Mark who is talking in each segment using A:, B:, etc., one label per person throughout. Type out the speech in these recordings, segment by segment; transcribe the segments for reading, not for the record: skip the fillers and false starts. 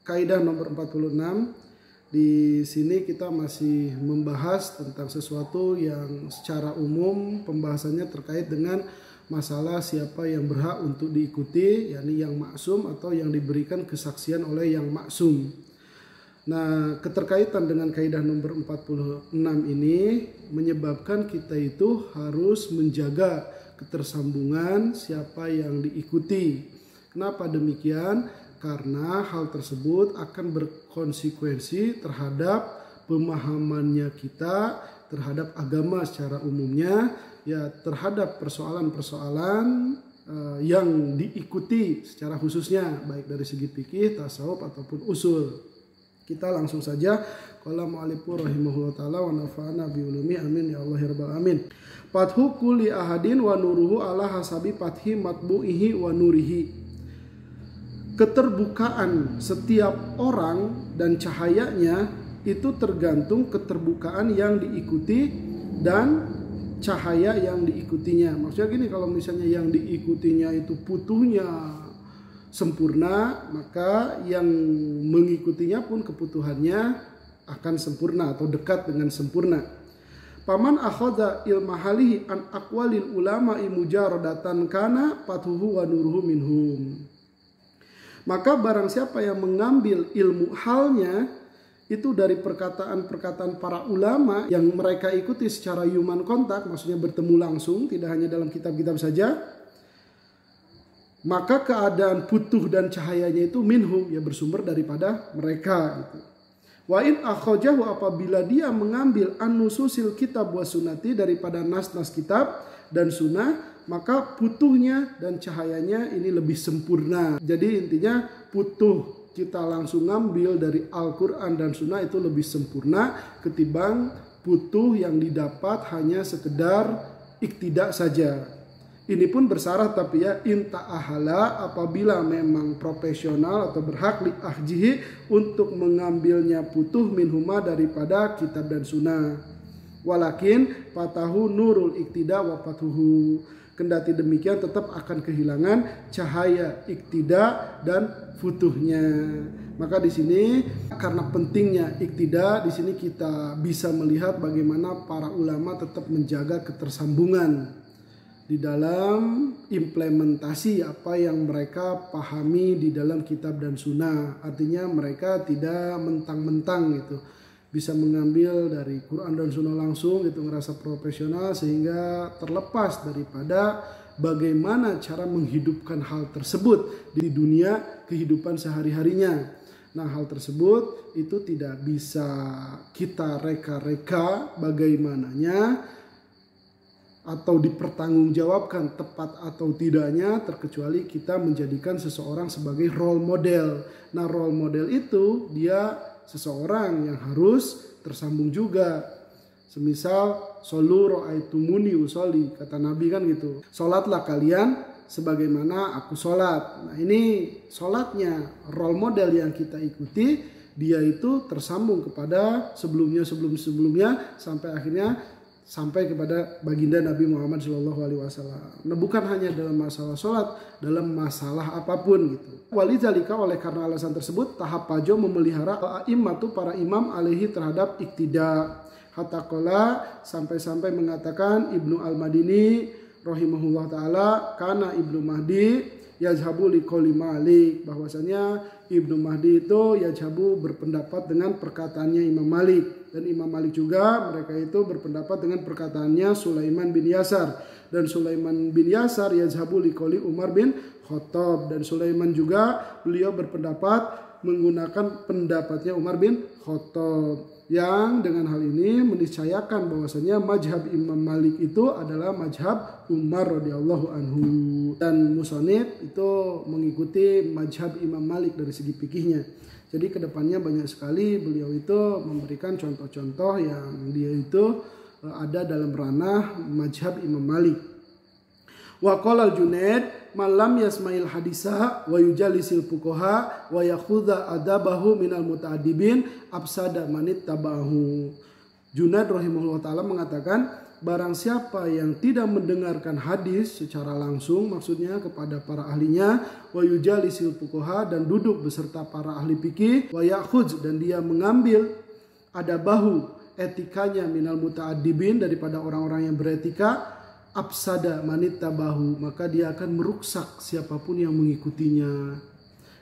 A: kaidah nomor 46. Di sini kita masih membahas tentang sesuatu yang secara umum pembahasannya terkait dengan masalah siapa yang berhak untuk diikuti, yakni yang maksum atau yang diberikan kesaksian oleh yang maksum. Nah, keterkaitan dengan kaidah nomor 46 ini menyebabkan kita itu harus menjaga ketersambungan siapa yang diikuti. Kenapa demikian? Karena hal tersebut akan berkonsekuensi terhadap pemahamannya kita terhadap agama secara umumnya, ya terhadap persoalan-persoalan yang diikuti secara khususnya baik dari segi fikih, tasawuf ataupun usul. Kita langsung saja. Qala mu'allifur rahimahullah ta'ala wa nafa'ana bi ulumi amin ya Allah ya rabbal alamin. Fathu kulli ahadin wa nuruhu ala hasabi fathi matbu'ihi wa nurihi. Keterbukaan setiap orang dan cahayanya itu tergantung keterbukaan yang diikuti dan cahaya yang diikutinya. Maksudnya gini, kalau misalnya yang diikutinya itu putuhnya sempurna, maka yang mengikutinya pun kebutuhannya akan sempurna atau dekat dengan sempurna. Paman akhadha ilmahalihi an aqwalil ulama'i mujaradatan kana fatuhu wa nuruhu minhum. Maka barang siapa yang mengambil ilmu halnya itu dari perkataan-perkataan para ulama yang mereka ikuti secara human contact, maksudnya bertemu langsung, tidak hanya dalam kitab-kitab saja, maka keadaan putuh dan cahayanya itu minhum, ya bersumber daripada mereka gitu. Wa in akhajahu, apabila dia mengambil an-nususil kitab wa sunnati, daripada nas-nas kitab dan sunnah, maka putuhnya dan cahayanya ini lebih sempurna. Jadi intinya putuh kita langsung ngambil dari Al-Quran dan sunnah itu lebih sempurna ketimbang putuh yang didapat hanya sekedar iktidak saja. Ini pun bersyarat tapi ya inta ahala, apabila memang profesional atau berhak li ahjihi untuk mengambilnya putuh minhuma daripada kitab dan sunnah. Walakin fatahu nurul iktida wa fatuhu. Kendati demikian tetap akan kehilangan cahaya iktida dan futuhnya. Maka di sini karena pentingnya iktida, di sini kita bisa melihat bagaimana para ulama tetap menjaga ketersambungan di dalam implementasi apa yang mereka pahami di dalam kitab dan sunnah. Artinya mereka tidak mentang-mentang gitu, bisa mengambil dari Quran dan sunnah langsung gitu, ngerasa profesional sehingga terlepas daripada bagaimana cara menghidupkan hal tersebut di dunia kehidupan sehari-harinya. Nah, hal tersebut itu tidak bisa kita reka-reka bagaimananya atau dipertanggungjawabkan tepat atau tidaknya, terkecuali kita menjadikan seseorang sebagai role model. Nah, role model itu dia seseorang yang harus tersambung juga. Semisal solu ra'aitumuni usolli, kata Nabi kan gitu. Salatlah kalian sebagaimana aku salat. Nah, ini salatnya role model yang kita ikuti, dia itu tersambung kepada sebelumnya sampai akhirnya sampai kepada baginda Nabi Muhammad SAW. Nah, bukan hanya dalam masalah sholat, dalam masalah apapun gitu. Walidzalika, oleh karena alasan tersebut, tahap pajo memelihara a'immatu, para imam, alaihi terhadap iktida. Hatta qala, sampai-sampai mengatakan Ibnu Al-Madini rahimahullah ta'ala, kana Ibnu Mahdi yazhabu liqouli Malik, bahwasanya Ibnu Mahdi itu yazhabu berpendapat dengan perkataannya Imam Malik. Dan Imam Malik juga mereka itu berpendapat dengan perkataannya Sulaiman bin Yasar. Dan Sulaiman bin Yasar yazhabu liqouli Umar bin Khattab. Dan Sulaiman juga beliau berpendapat menggunakan pendapatnya Umar bin Khattab. Yang dengan hal ini meniscayakan bahwasanya mazhab Imam Malik itu adalah mazhab Umar radhiyallahu anhu. Dan musannif itu mengikuti mazhab Imam Malik dari segi fikihnya. Jadi kedepannya banyak sekali beliau itu memberikan contoh-contoh yang dia itu ada dalam ranah mazhab Imam Malik. Wa qala al-Junaid man lam yasma'il hadisa wa yujalisil fuqaha wa yakhudha adabahu minal muta'addibin afsada manit tabahu. Junaid rahimahullah ta'ala mengatakan, barang siapa yang tidak mendengarkan hadis secara langsung, maksudnya kepada para ahlinya, wa yujalisil fuqaha, dan duduk beserta para ahli fikih, wa ya'khudz, dan dia mengambil adabahu, etikanya, minal muta'addibin, daripada orang-orang yang beretika, afsada manittabahu, maka dia akan meruksak siapapun yang mengikutinya.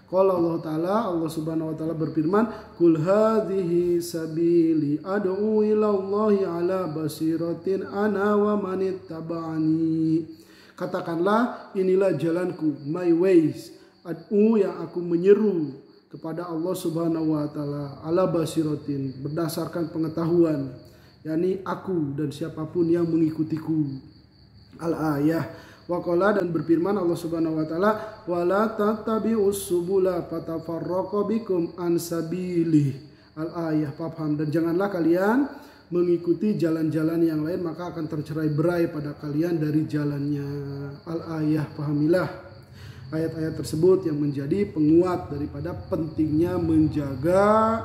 A: Qala Allah Ta'ala, Allah Subhanahu wa Ta'ala berfirman, Qul hadhihi sabili ad'u ila Allahi ala basiratin ana wa manittaba'ani. Katakanlah, inilah jalanku, my ways, ad'u, yang aku menyeru kepada Allah Subhanahu wa Ta'ala, ala basiratin, berdasarkan pengetahuan, yakni aku dan siapapun yang mengikutiku. Al-ayah. Waqala, dan berfirman Allah Subhanahu wa Ta'ala, wala tattabi'us subula fatafarraqa bikum an sabilih. Al-ayah, paham. Dan janganlah kalian mengikuti jalan-jalan yang lain, maka akan tercerai-berai pada kalian dari jalannya. Al-ayah, pahamilah ayat-ayat tersebut yang menjadi penguat daripada pentingnya menjaga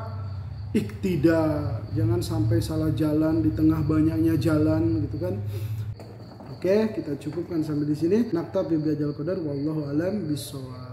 A: iktida. Jangan sampai salah jalan di tengah banyaknya jalan, gitu kan. Oke, kita cukupkan sampai di sini. Naktabi bihadzal qadar, wallahu alam bishawab.